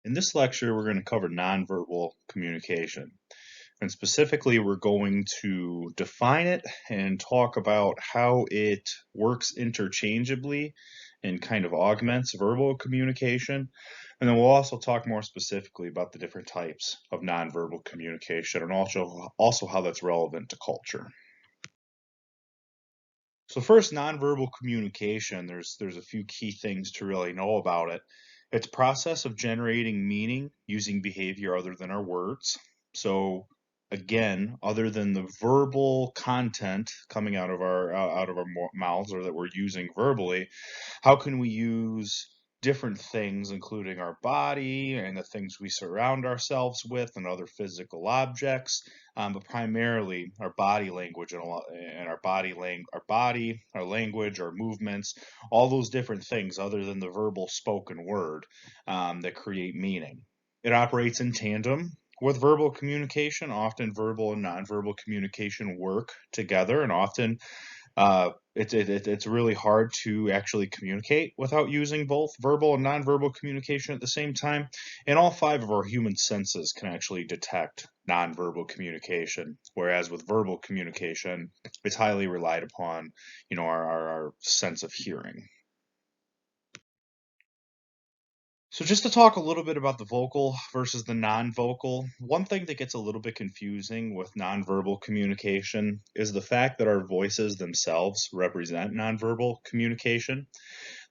In this lecture, we're going to cover nonverbal communication. And specifically, we're going to define it and talk about how it works interchangeably and kind of augments verbal communication. And then we'll also talk more specifically about the different types of nonverbal communication and also how that's relevant to culture. So first, nonverbal communication, there's a few key things to really know about it. It's a process of generating meaning using behavior other than our words. So again, other than the verbal content coming out of our mouths or that we're using verbally, how can we use different things, including our body and the things we surround ourselves with and other physical objects, but primarily our body language and our language, our movements, all those different things other than the verbal spoken word that create meaning. It operates in tandem with verbal communication. Often verbal and nonverbal communication work together, and often it's really hard to actually communicate without using both verbal and nonverbal communication at the same time. And all five of our human senses can actually detect nonverbal communication, whereas with verbal communication, it's highly relied upon, our sense of hearing. So just to talk a little bit about the vocal versus the non-vocal, one thing that gets a little bit confusing with nonverbal communication is the fact that our voices themselves represent nonverbal communication.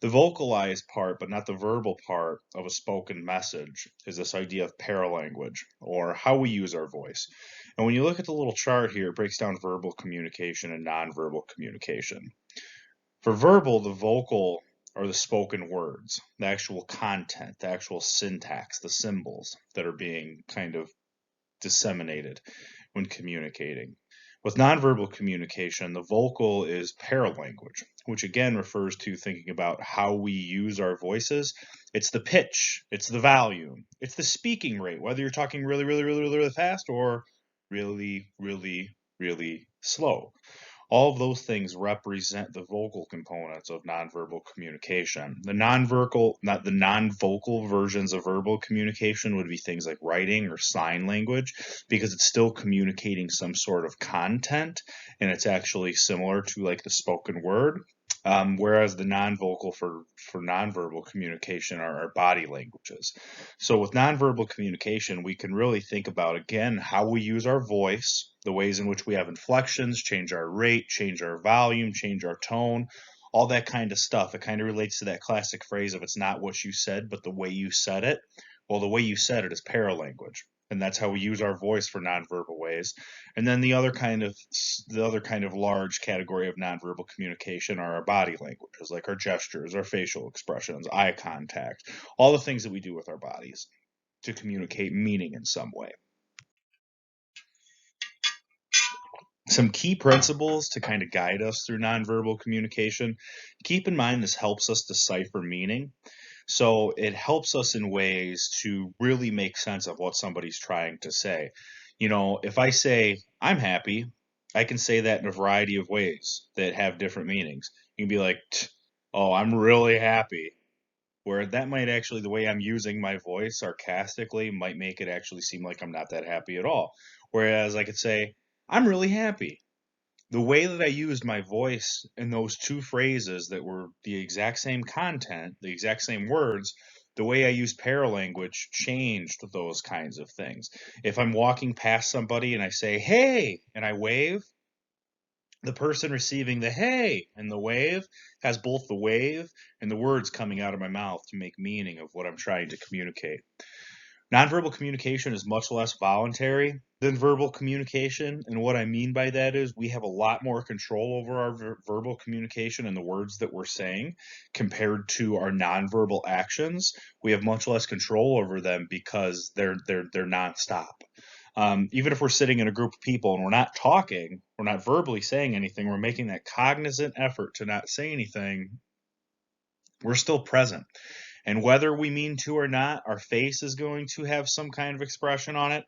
The vocalized part, but not the verbal part of a spoken message, is this idea of paralanguage, or how we use our voice. And when you look at the little chart here, it breaks down verbal communication and nonverbal communication. For verbal, the vocal are the spoken words, the actual content, the actual syntax, the symbols that are being kind of disseminated when communicating. With nonverbal communication, the vocal is paralanguage, which again refers to thinking about how we use our voices. It's the pitch, it's the volume, it's the speaking rate, whether you're talking really, really, really, really, really fast or really, really, really slow. All of those things represent the vocal components of nonverbal communication. The non-vocal versions of verbal communication would be things like writing or sign language, because it's still communicating some sort of content, and it's actually similar to like the spoken word. Whereas the non-vocal for nonverbal communication are our body languages. So with nonverbal communication, we can really think about, again, how we use our voice, the ways in which we have inflections, change our rate, change our volume, change our tone, all that kind of stuff. It kind of relates to that classic phrase of it's not what you said, but the way you said it. Well, the way you said it is paralanguage, and that's how we use our voice for nonverbal ways. And then the other kind of large category of nonverbal communication are our body languages, like our gestures, our facial expressions, eye contact, all the things that we do with our bodies to communicate meaning in some way. Some key principles to kind of guide us through nonverbal communication. Keep in mind this helps us decipher meaning. So it helps us in ways to really make sense of what somebody's trying to say. If I say, I'm happy, I can say that in a variety of ways that have different meanings. You can be like, oh, I'm really happy. Where that might actually, the way I'm using my voice sarcastically might make it actually seem like I'm not that happy at all. Whereas I could say, I'm really happy. The way that I used my voice in those two phrases that were the exact same content, the exact same words, the way I used paralanguage changed those kinds of things. If I'm walking past somebody and I say, hey, and I wave, the person receiving the hey and the wave has both the wave and the words coming out of my mouth to make meaning of what I'm trying to communicate. Nonverbal communication is much less voluntary than verbal communication. And what I mean by that is we have a lot more control over our verbal communication and the words that we're saying compared to our nonverbal actions. We have much less control over them because they're nonstop. Even if we're sitting in a group of people and we're not talking, we're not verbally saying anything, we're making that cognizant effort to not say anything, we're still present. And whether we mean to or not, our face is going to have some kind of expression on it.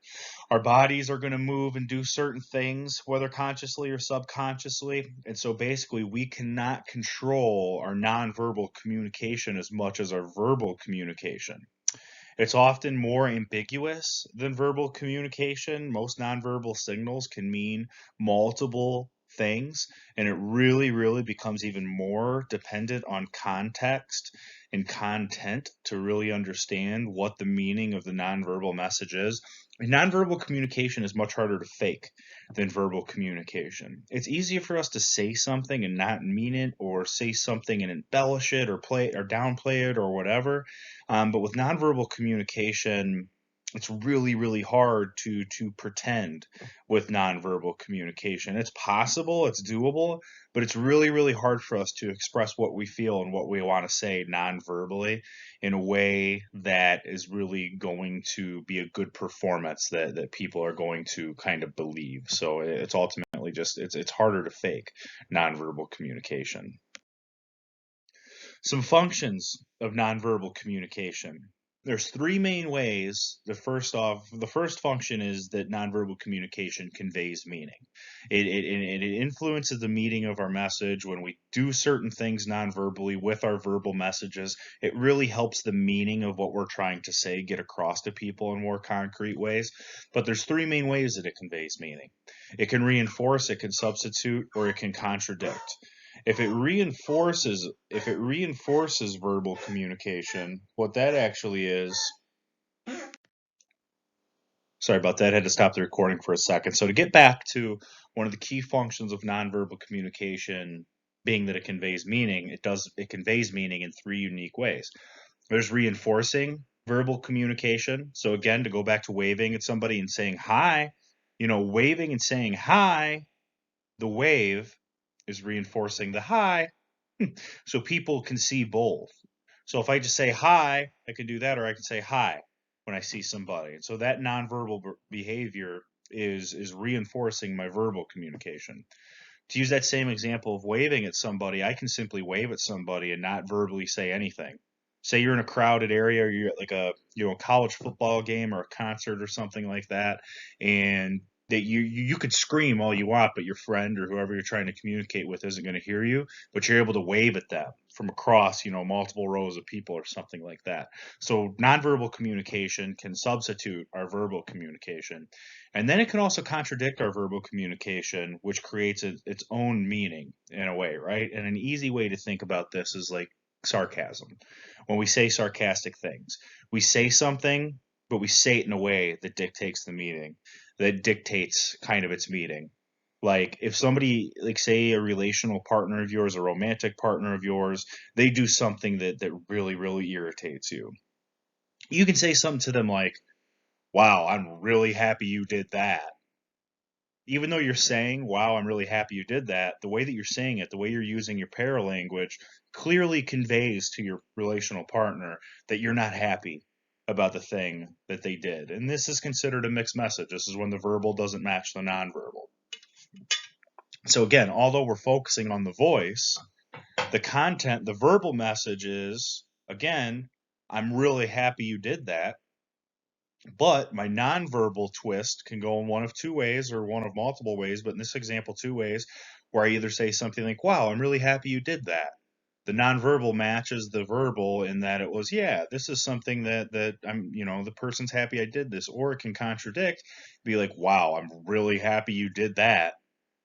Our bodies are going to move and do certain things, whether consciously or subconsciously. And so basically, we cannot control our nonverbal communication as much as our verbal communication. It's often more ambiguous than verbal communication. Most nonverbal signals can mean multiple things, and it really becomes even more dependent on context and content to really understand what the meaning of the nonverbal message is. And nonverbal communication is much harder to fake than verbal communication. It's easier for us to say something and not mean it, or say something and embellish it, or play or downplay it, or whatever. But with nonverbal communication, it's really hard to pretend with nonverbal communication. It's possible, it's doable, but it's really hard for us to express what we feel and what we want to say nonverbally in a way that is really going to be a good performance that people are going to kind of believe. So it's ultimately just it's harder to fake nonverbal communication. Some functions of nonverbal communication. There's three main ways. The first function is that nonverbal communication conveys meaning. It influences the meaning of our message. When we do certain things nonverbally with our verbal messages, it really helps the meaning of what we're trying to say get across to people in more concrete ways. But there's three main ways that it conveys meaning. It can reinforce, it can substitute, or it can contradict. If it reinforces verbal communication, what that actually is, sorry about that, I had to stop the recording for a second. So to get back to one of the key functions of nonverbal communication being that it conveys meaning, it conveys meaning in three unique ways. There's reinforcing verbal communication. So again, to go back to waving at somebody and saying hi, waving and saying hi, the wave is reinforcing the hi. So people can see both. So if I just say hi, I can do that, or I can say hi when I see somebody. And so that nonverbal behavior is reinforcing my verbal communication. To use that same example of waving at somebody, I can simply wave at somebody and not verbally say anything. Say you're in a crowded area, or you're at like a college football game or a concert or something like that, and that you could scream all you want, but your friend or whoever you're trying to communicate with isn't going to hear you, but you're able to wave at them from across, multiple rows of people or something like that. So nonverbal communication can substitute our verbal communication. And then it can also contradict our verbal communication, which creates its own meaning in a way, right? And an easy way to think about this is like sarcasm. When we say sarcastic things, we say something, but we say it in a way that dictates the meaning, that dictates kind of its meaning. Like if somebody, like say a relational partner of yours, a romantic partner of yours, they do something that really irritates you. You can say something to them like, wow, I'm really happy you did that. Even though you're saying, wow, I'm really happy you did that, the way that you're saying it, the way you're using your paralanguage clearly conveys to your relational partner that you're not happy about the thing that they did. And this is considered a mixed message. This is when the verbal doesn't match the nonverbal. So again, although we're focusing on the voice, the content, the verbal message is, again, I'm really happy you did that. But my nonverbal twist can go in one of two ways or one of multiple ways, but in this example, two ways, where I either say something like, wow, I'm really happy you did that. The nonverbal matches the verbal in that it was, yeah, this is something that I'm, the person's happy I did this. Or it can contradict, be like, wow, I'm really happy you did that.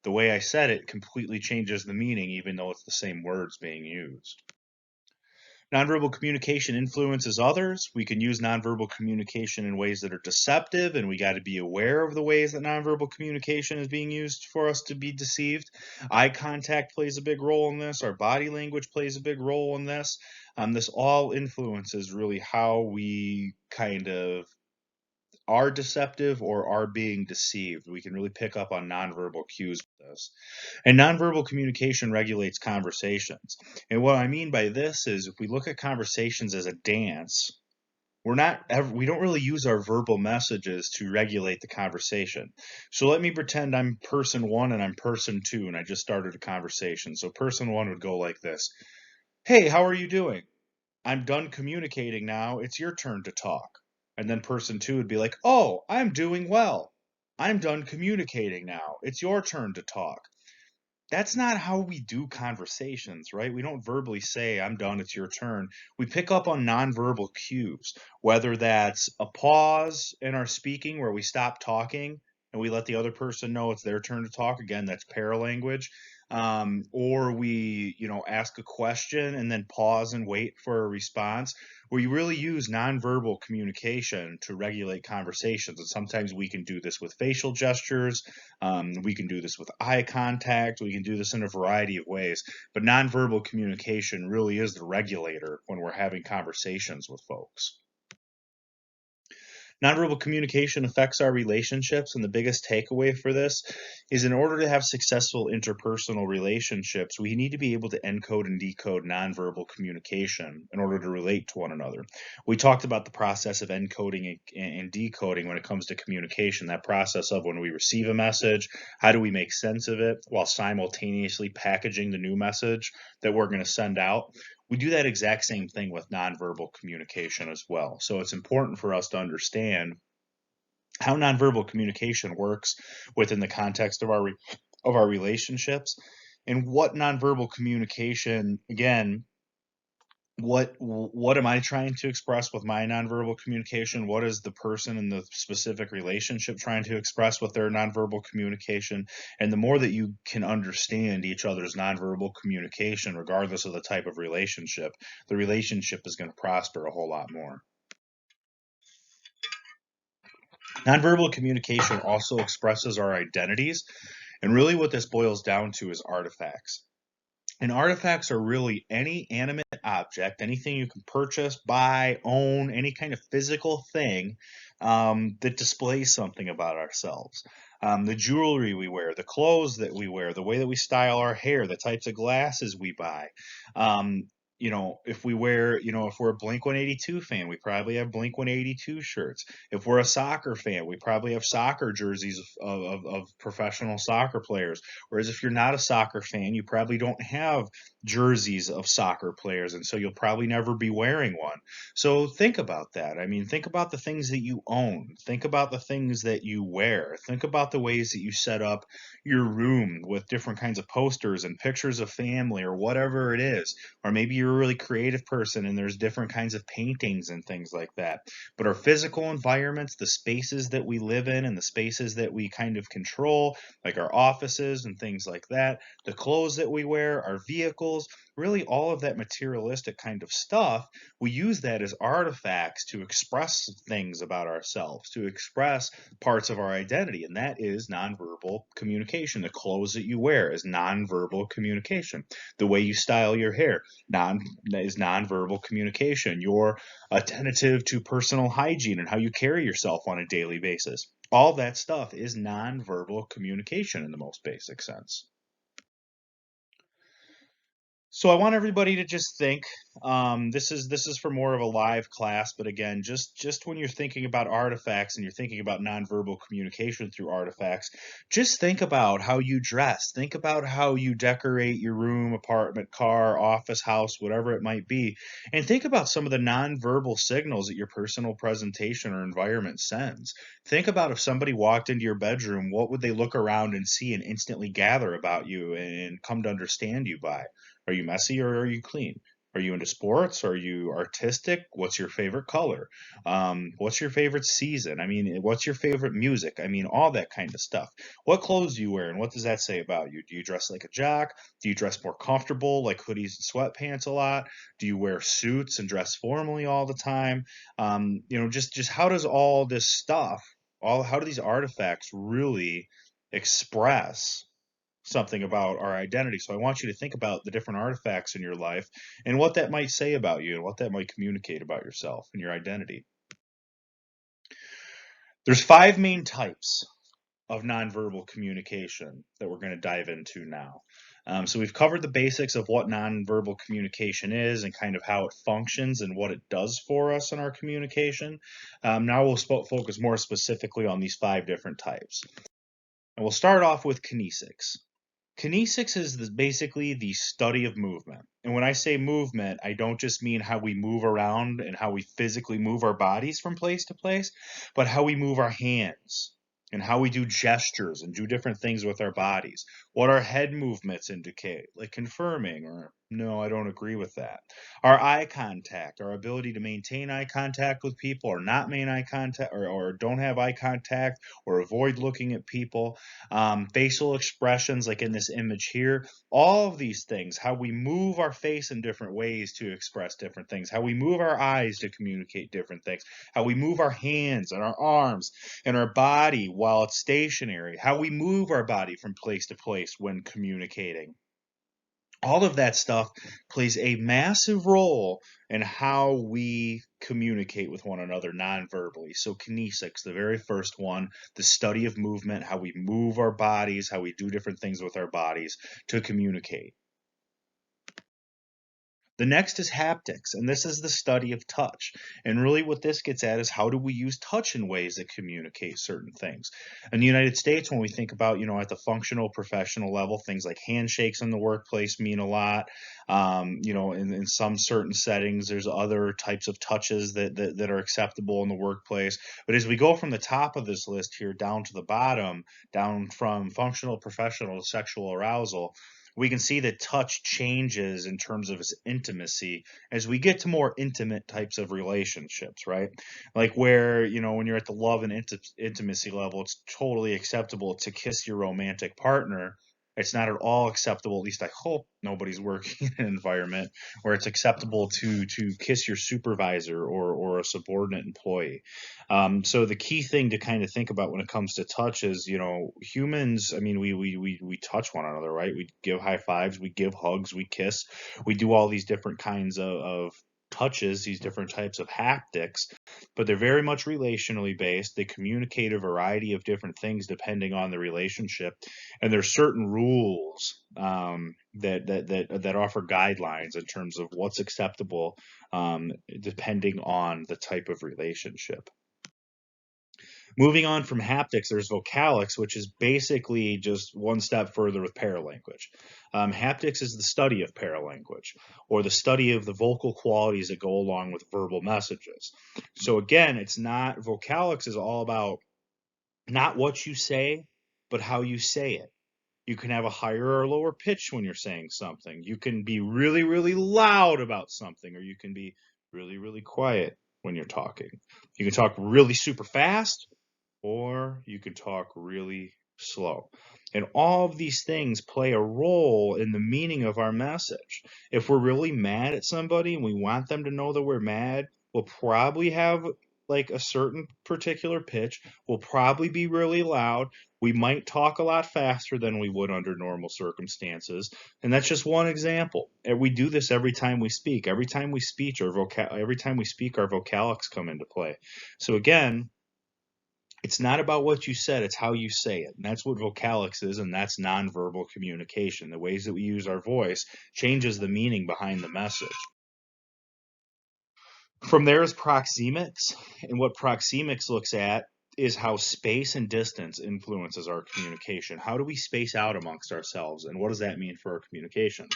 The way I said it completely changes the meaning, even though it's the same words being used. Nonverbal communication influences others. We can use nonverbal communication in ways that are deceptive, and we got to be aware of the ways that nonverbal communication is being used for us to be deceived. Eye contact plays a big role in this. Our body language plays a big role in this. This all influences really how we kind of are deceptive or are being deceived. We can really pick up on nonverbal cues with this. And nonverbal communication regulates conversations. And what I mean by this is if we look at conversations as a dance, we don't really use our verbal messages to regulate the conversation. So let me pretend I'm person one and I'm person two, and I just started a conversation. So person one would go like this. Hey, how are you doing? I'm done communicating now. It's your turn to talk. And then person two would be like, oh, I'm doing well. I'm done communicating now. It's your turn to talk. That's not how we do conversations, right? We don't verbally say, I'm done, it's your turn. We pick up on nonverbal cues, whether that's a pause in our speaking where we stop talking and we let the other person know it's their turn to talk. Again, that's paralanguage. Or we, ask a question and then pause and wait for a response. We really use nonverbal communication to regulate conversations. And sometimes we can do this with facial gestures. We can do this with eye contact. We can do this in a variety of ways. But nonverbal communication really is the regulator when we're having conversations with folks. Nonverbal communication affects our relationships, and the biggest takeaway for this is in order to have successful interpersonal relationships, we need to be able to encode and decode nonverbal communication in order to relate to one another. We talked about the process of encoding and decoding when it comes to communication, that process of when we receive a message, how do we make sense of it while simultaneously packaging the new message that we're going to send out. We do that exact same thing with nonverbal communication as well. So it's important for us to understand how nonverbal communication works within the context of our relationships, and what nonverbal communication, again, what am I trying to express with my nonverbal communication? What is the person in the specific relationship trying to express with their nonverbal communication? And the more that you can understand each other's nonverbal communication, regardless of the type of relationship, the relationship is going to prosper a whole lot more. Nonverbal communication also expresses our identities, and really what this boils down to is artifacts. And artifacts are really any animate object, anything you can purchase, buy, own, any kind of physical thing that displays something about ourselves. The jewelry we wear, the clothes that we wear, the way that we style our hair, the types of glasses we buy. If we wear, if we're a Blink 182 fan, we probably have Blink 182 shirts. If we're a soccer fan, we probably have soccer jerseys of professional soccer players. Whereas if you're not a soccer fan, you probably don't have jerseys of soccer players, and so you'll probably never be wearing one. So think about that. I mean, think about the things that you own. Think about the things that you wear. Think about the ways that you set up your room with different kinds of posters and pictures of family or whatever it is. Or maybe you're a really creative person and there's different kinds of paintings and things like that. But our physical environments, the spaces that we live in and the spaces that we kind of control, like our offices and things like that, the clothes that we wear, our vehicles, really all of that materialistic kind of stuff, we use that as artifacts to express things about ourselves, to express parts of our identity, and that is nonverbal communication. The clothes that you wear is nonverbal communication. The way you style your hair is nonverbal communication. You're attentive to personal hygiene and how you carry yourself on a daily basis. All that stuff is nonverbal communication in the most basic sense. So I want everybody to just think. This is for more of a live class, but again, just when you're thinking about artifacts and you're thinking about nonverbal communication through artifacts, just think about how you dress. Think about how you decorate your room, apartment, car, office, house, whatever it might be, and think about some of the nonverbal signals that your personal presentation or environment sends. Think about if somebody walked into your bedroom, what would they look around and see and instantly gather about you and come to understand you by? Are you messy or are you clean? Are you into sports? Are you artistic? What's your favorite color? What's your favorite season? I mean, what's your favorite music? I mean, all that kind of stuff. What clothes do you wear and what does that say about you? Do you dress like a jock? Do you dress more comfortable, like hoodies and sweatpants a lot? Do you wear suits and dress formally all the time? Just how does all this stuff, how do these artifacts really express something about our identity? So I want you to think about the different artifacts in your life and what that might say about you and what that might communicate about yourself and your identity. There's 5 main types of nonverbal communication that we're going to dive into now. So we've covered the basics of what nonverbal communication is and kind of how it functions and what it does for us in our communication. Now we'll focus more specifically on these 5 different types. And we'll start off with kinesics. Kinesics is basically the study of movement. And when I say movement, I don't just mean how we move around and how we physically move our bodies from place to place, but how we move our hands, and how we do gestures and do different things with our bodies, what our head movements indicate, like confirming or no, I don't agree with that. Our eye contact, our ability to maintain eye contact with people or not maintain eye contact or don't have eye contact or avoid looking at people, facial expressions like in this image here, all of these things, how we move our face in different ways to express different things, how we move our eyes to communicate different things, how we move our hands and our arms and our body while it's stationary, how we move our body from place to place when communicating. All of that stuff plays a massive role in how we communicate with one another non-verbally. So kinesics, the very first one, the study of movement, how we move our bodies, how we do different things with our bodies to communicate. The next is haptics, and this is the study of touch. And really what this gets at is how do we use touch in ways that communicate certain things. In the United States, when we think about, at the functional professional level, things like handshakes in the workplace mean a lot. In some certain settings, there's other types of touches that are acceptable in the workplace. But as we go from the top of this list here down to the bottom, down from functional professional to sexual arousal, we can see that touch changes in terms of its intimacy as we get to more intimate types of relationships, right? Like where, when you're at the love and intimacy level, it's totally acceptable to kiss your romantic partner. It's not at all acceptable, at least I hope nobody's working in an environment where it's acceptable to kiss your supervisor or a subordinate employee. So the key thing to kind of think about when it comes to touch is, humans, I mean, we touch one another, right? We give high fives, we give hugs, we kiss, we do all these different kinds of touches, these different types of haptics, but they're very much relationally based. They communicate a variety of different things depending on the relationship, and there's certain rules that offer guidelines in terms of what's acceptable depending on the type of relationship. Moving on from haptics, there's vocalics, which is basically just one step further with paralanguage. Haptics is the study of paralanguage, or the study of the vocal qualities that go along with verbal messages. So again, vocalics is all about not what you say, but how you say it. You can have a higher or lower pitch when you're saying something. You can be really, really loud about something, or you can be really, really quiet when you're talking. You can talk really super fast, or you can talk really slow. And all of these things play a role in the meaning of our message. If we're really mad at somebody and we want them to know that we're mad, we'll probably have like a certain particular pitch. We'll probably be really loud. We might talk a lot faster than we would under normal circumstances. And that's just one example. And we do this every time we speak. Every time we speak, our vocalics come into play. So again, it's not about what you said, it's how you say it. And that's what vocalics is, and that's nonverbal communication. The ways that we use our voice changes the meaning behind the message. From there is proxemics, and what proxemics looks at is how space and distance influences our communication. How do we space out amongst ourselves, and what does that mean for our communication?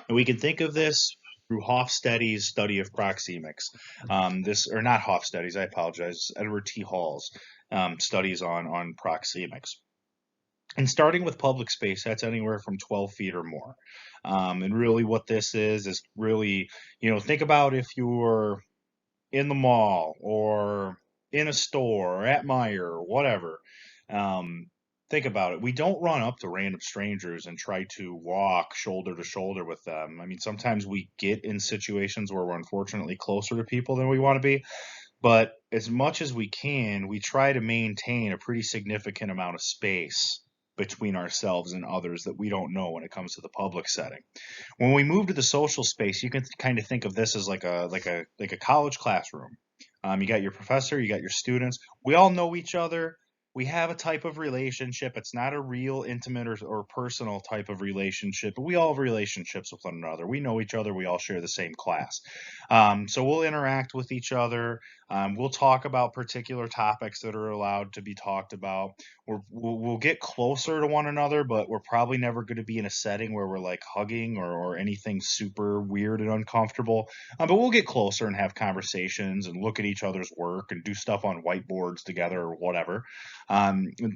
And we can think of this through Hofstede's study of proxemics. Not Hofstede's, I apologize, Edward T. Hall's studies on proxemics. And starting with public space, that's anywhere from 12 feet or more. And really what this is really, think about if you were in the mall or in a store or at Meijer or whatever. Think about it. We don't run up to random strangers and try to walk shoulder to shoulder with them. I mean, sometimes we get in situations where we're unfortunately closer to people than we want to be. But as much as we can, we try to maintain a pretty significant amount of space between ourselves and others that we don't know when it comes to the public setting. When we move to the social space, you can kind of think of this as like a college classroom. You got your professor, you got your students. We all know each other. we have a type of relationship. It's not a real intimate or personal type of relationship, but we all have relationships with one another. We know each other. We all share the same class. So we'll interact with each other. We'll talk about particular topics that are allowed to be talked about. We'll get closer to one another, but we're probably never going to be in a setting where we're like hugging or anything super weird and uncomfortable. But we'll get closer and have conversations and look at each other's work and do stuff on whiteboards together or whatever.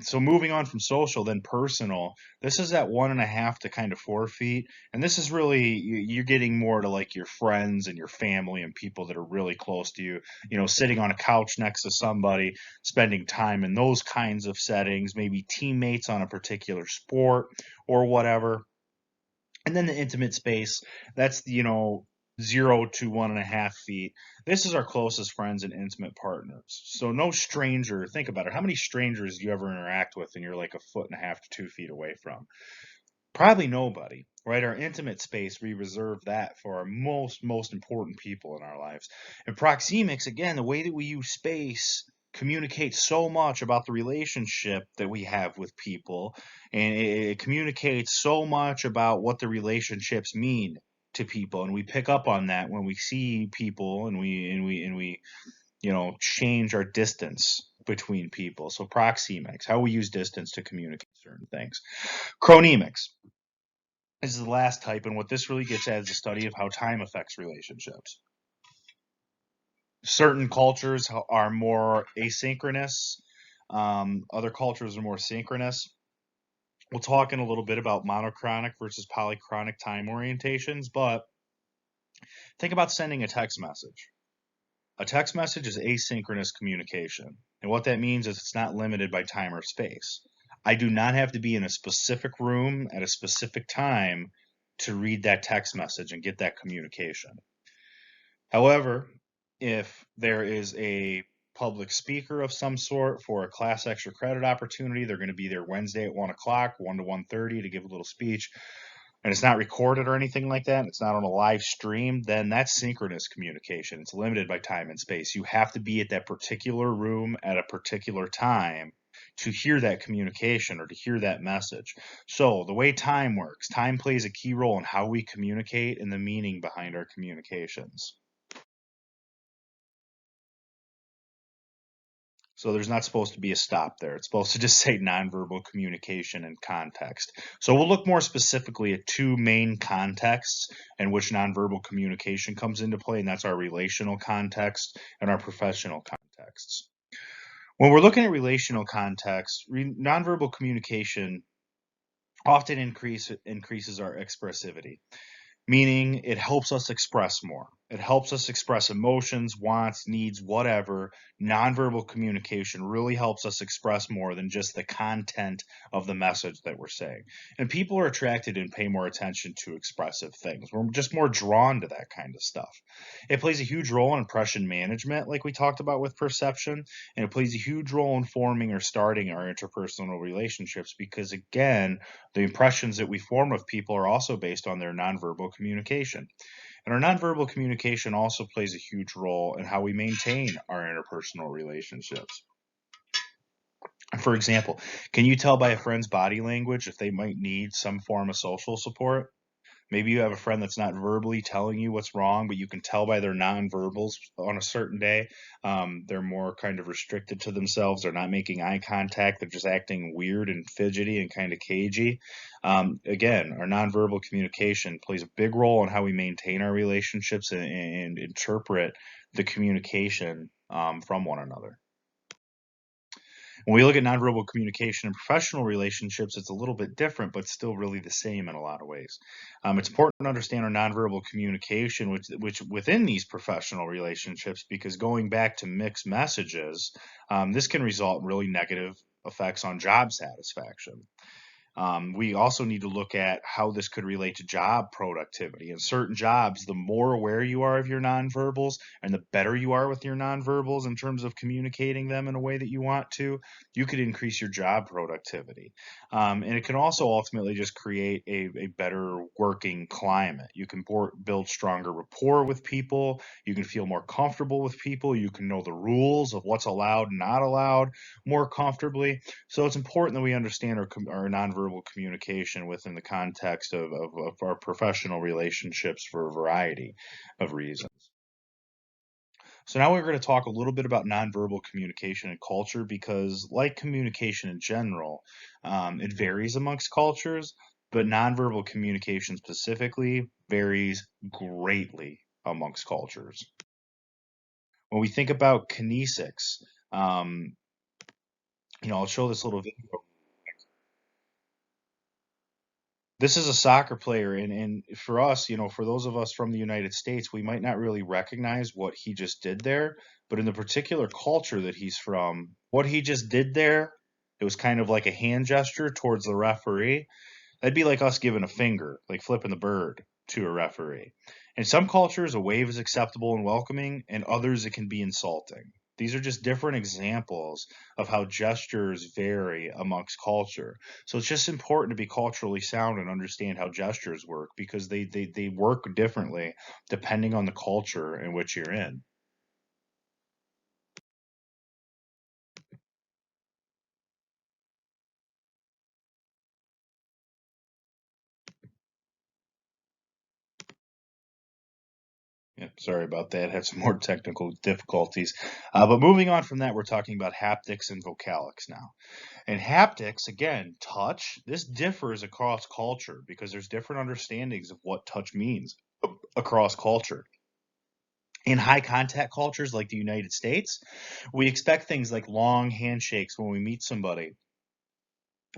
So moving on from social, then personal. This is at 1.5 to kind of 4 feet, and this is really you're getting more to like your friends and your family and people that are really close to you. You know, sitting on a couch next to somebody, spending time in those kinds of settings, maybe teammates on a particular sport or whatever. And then the intimate space, that's, 0 to 1.5 feet. This is our closest friends and intimate partners. So no stranger, think about it. How many strangers do you ever interact with and you're like 1.5 to 2 feet away from? Probably nobody, right? Our intimate space, we reserve that for our most important people in our lives. And proxemics, again, the way that we use space communicates so much about the relationship that we have with people, and it communicates so much about what the relationships mean to people, and we pick up on that when we see people, and we change our distance between people. So proxemics, how we use distance to communicate certain things. Chronemics. This is the last type, and what this really gets at is the study of how time affects relationships. Certain cultures are more asynchronous. Other cultures are more synchronous. We'll talk in a little bit about monochronic versus polychronic time orientations, but think about sending a text message. A text message is asynchronous communication, and what that means is it's not limited by time or space. I do not have to be in a specific room at a specific time to read that text message and get that communication. However, if there is a public speaker of some sort for a class extra credit opportunity, they're going to be there Wednesday at 1 o'clock, 1 to 1:30 to give a little speech, and it's not recorded or anything like that, and it's not on a live stream, then that's synchronous communication. It's limited by time and space. You have to be at that particular room at a particular time to hear that communication or to hear that message. So the way time works, time plays a key role in how we communicate and the meaning behind our communications. So there's not supposed to be a stop there. It's supposed to just say nonverbal communication and context. So we'll look more specifically at two main contexts in which nonverbal communication comes into play, and that's our relational context and our professional contexts. When we're looking at relational context, nonverbal communication often increases our expressivity, meaning it helps us express more. It helps us express emotions, wants, needs, whatever. Nonverbal communication really helps us express more than just the content of the message that we're saying. And people are attracted and pay more attention to expressive things. We're just more drawn to that kind of stuff. It plays a huge role in impression management, like we talked about with perception, and it plays a huge role in forming or starting our interpersonal relationships because, again, the impressions that we form of people are also based on their nonverbal communication. And our nonverbal communication also plays a huge role in how we maintain our interpersonal relationships. For example, can you tell by a friend's body language if they might need some form of social support? Maybe you have a friend that's not verbally telling you what's wrong, but you can tell by their nonverbals on a certain day. They're more kind of restricted to themselves. They're not making eye contact. They're just acting weird and fidgety and kind of cagey. Again, our nonverbal communication plays a big role in how we maintain our relationships and interpret the communication from one another. When we look at nonverbal communication in professional relationships, it's a little bit different, but still really the same in a lot of ways. It's important to understand our nonverbal communication, which within these professional relationships, because going back to mixed messages, this can result in really negative effects on job satisfaction. We also need to look at how this could relate to job productivity. In certain jobs, the more aware you are of your nonverbals and the better you are with your nonverbals in terms of communicating them in a way that you want to, you could increase your job productivity. And it can also ultimately just create a better working climate. You can build stronger rapport with people. You can feel more comfortable with people. You can know the rules of what's allowed and not allowed more comfortably. So it's important that we understand our nonverbal communication within the context of our professional relationships for a variety of reasons. So now we're going to talk a little bit about nonverbal communication and culture because, like communication in general, it varies amongst cultures, but nonverbal communication specifically varies greatly amongst cultures. When we think about kinesics, um, I'll show this little video. This is a soccer player, and for us, for those of us from the United States, we might not really recognize what he just did there, but in the particular culture that he's from, what he just did there, it was kind of like a hand gesture towards the referee. That'd be like us giving a finger, like flipping the bird to a referee. In some cultures, a wave is acceptable and welcoming, and others it can be insulting. These are just different examples of how gestures vary amongst culture. So it's just important to be culturally sound and understand how gestures work because they work differently depending on the culture in which you're in. Yeah, sorry about that. Had some more technical difficulties. But moving on from that, we're talking about haptics and vocalics now. And haptics, again, touch, this differs across culture because there's different understandings of what touch means across culture. In high contact cultures like the United States, we expect things like long handshakes when we meet somebody.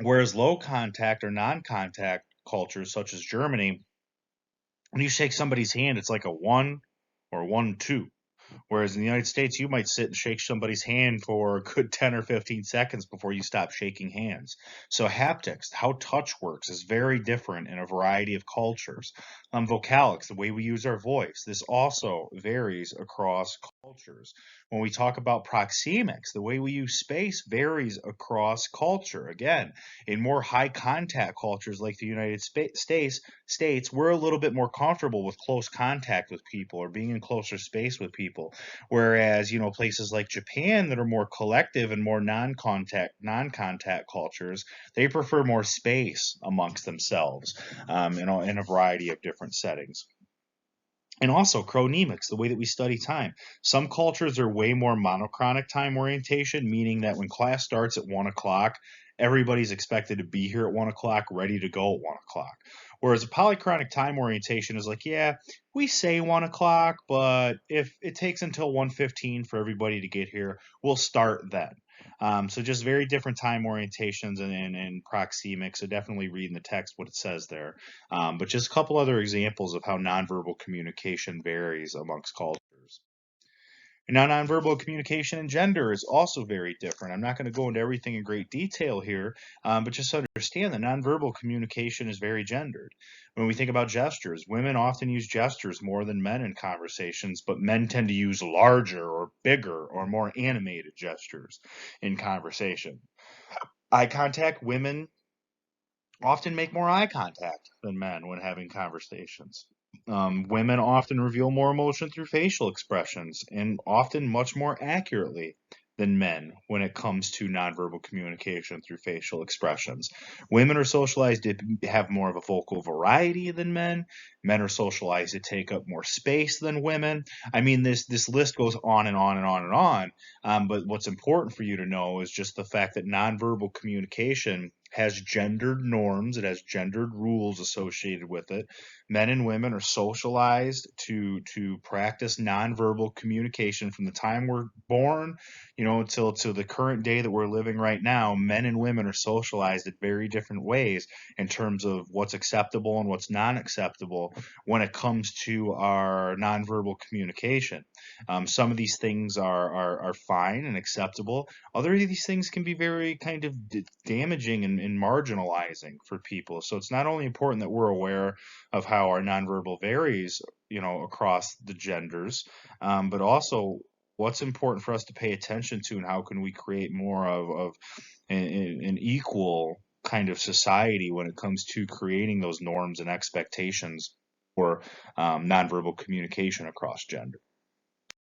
Whereas low contact or non contact cultures, such as Germany, when you shake somebody's hand, it's like a one or 1-2. Whereas in the United States, you might sit and shake somebody's hand for a good 10 or 15 seconds before you stop shaking hands. So haptics, how touch works, is very different in a variety of cultures. Vocalics, the way we use our voice, this also varies across cultures. When we talk about proxemics, the way we use space varies across culture. Again, in more high contact cultures like the United States, we're a little bit more comfortable with close contact with people or being in closer space with people. Whereas, places like Japan that are more collective and more non-contact cultures, they prefer more space amongst themselves in a variety of different settings. And also chronemics, the way that we study time. Some cultures are way more monochronic time orientation, meaning that when class starts at 1 o'clock, everybody's expected to be here at 1 o'clock, ready to go at 1 o'clock. Whereas a polychronic time orientation is like, yeah, we say 1 o'clock, but if it takes until 1:15 for everybody to get here, we'll start then. So just very different time orientations and proxemics. So definitely read in the text what it says there. But just a couple other examples of how nonverbal communication varies amongst cultures. And now, nonverbal communication and gender is also very different. I'm not going to go into everything in great detail here, but just understand that nonverbal communication is very gendered. When we think about gestures, women often use gestures more than men in conversations, but men tend to use larger or bigger or more animated gestures in conversation. Eye contact, women often make more eye contact than men when having conversations. Women often reveal more emotion through facial expressions and often much more accurately than men when it comes to nonverbal communication through facial expressions. Women are socialized to have more of a vocal variety than men. Men are socialized to take up more space than women. I mean, this list goes on and on and on and on. But what's important for you to know is just the fact that nonverbal communication has gendered norms, it has gendered rules associated with it, Men and women are socialized to practice nonverbal communication from the time we're born, till the current day that we're living right now. Men and women are socialized in very different ways in terms of what's acceptable and what's not acceptable when it comes to our nonverbal communication. Some of these things are fine and acceptable. Other of these things can be very kind of damaging and marginalizing for people. So it's not only important that we're aware of how our nonverbal varies, across the genders, but also what's important for us to pay attention to, and how can we create more of an equal kind of society when it comes to creating those norms and expectations for nonverbal communication across gender.